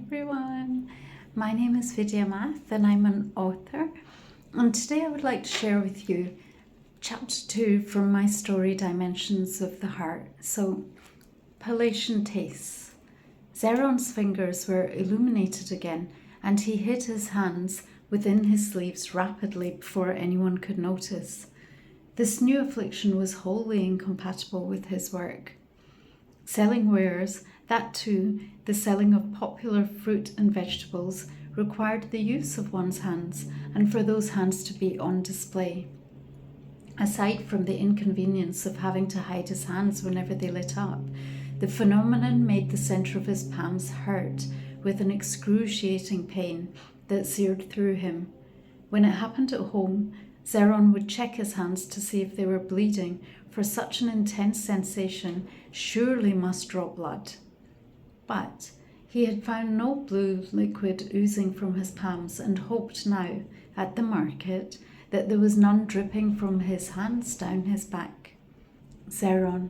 everyone, my name is Vidya Math and I'm an author, and today I would like to share with you chapter 2 from my story Dimensions of the Heart. So, Palatian tastes. Zeron's fingers were illuminated again and he hid his hands within his sleeves rapidly before anyone could notice. This new affliction was wholly incompatible with his work. Selling wares, that too, the selling of popular fruit and vegetables, required the use of one's hands and for those hands to be on display. Aside from the inconvenience of having to hide his hands whenever they lit up, the phenomenon made the centre of his palms hurt with an excruciating pain that seared through him. When it happened at home, Zeron would check his hands to see if they were bleeding, for such an intense sensation surely must draw blood. But he had found no blue liquid oozing from his palms and hoped now, at the market, that there was none dripping from his hands down his back. Zeron,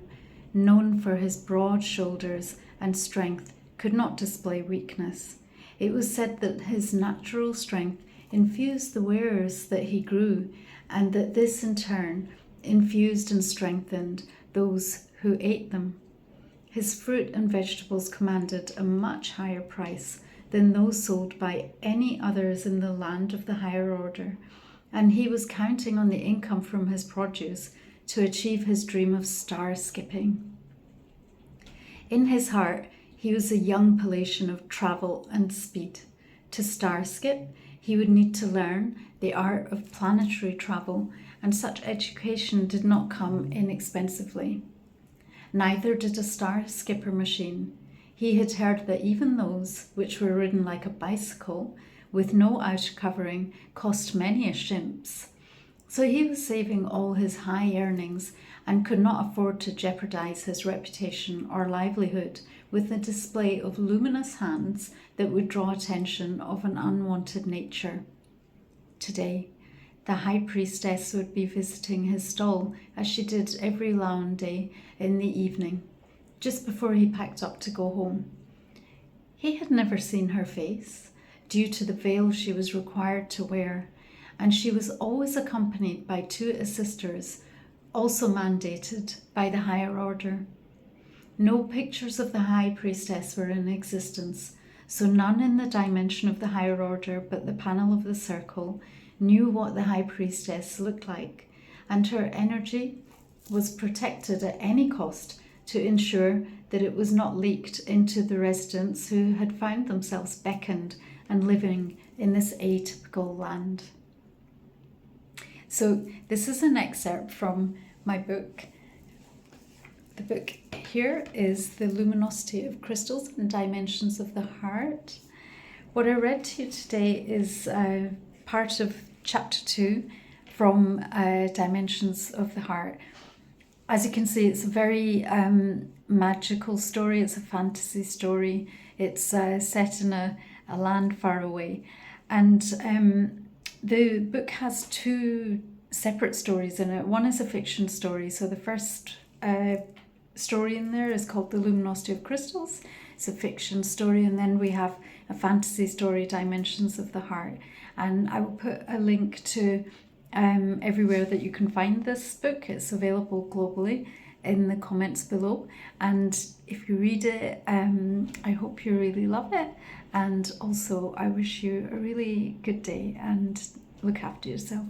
known for his broad shoulders and strength, could not display weakness. It was said that his natural strength infused the wares that he grew, and that this in turn infused and strengthened those who ate them. His fruit and vegetables commanded a much higher price than those sold by any others in the land of the higher order, and he was counting on the income from his produce to achieve his dream of star skipping. In his heart, he was a young Palatian of travel and speed. To star skip, he would need to learn the art of planetary travel, and such education did not come inexpensively. Neither did a star skipper machine. He had heard that even those which were ridden like a bicycle, with no outer covering, cost many a shimps. So he was saving all his high earnings and could not afford to jeopardize his reputation or livelihood with the display of luminous hands that would draw attention of an unwanted nature. Today, the high priestess would be visiting his stall as she did every Laon day in the evening, just before he packed up to go home. He had never seen her face, due to the veil she was required to wear, and she was always accompanied by two assisters, also mandated by the higher order. No pictures of the high priestess were in existence, so none in the dimension of the higher order but the panel of the circle knew what the high priestess looked like, and her energy was protected at any cost to ensure that it was not leaked into the residents who had found themselves beckoned and living in this atypical land. So this is an excerpt from my book. The book here is The Luminosity of Crystals Dimensions of the Heart. What I read to you today is part of chapter 2 from Dimensions of the Heart. As you can see, it's a very magical story. It's a fantasy story. It's set in a land far away. And the book has two separate stories in it. One is a fiction story. So the first story in there is called The Luminosity of Crystals. It's a fiction story. And then we have a fantasy story, Dimensions of the Heart. And I will put a link to everywhere that you can find this book. It's available globally in the comments below. And if you read it, I hope you really love it. And also, I wish you a really good day and look after yourself.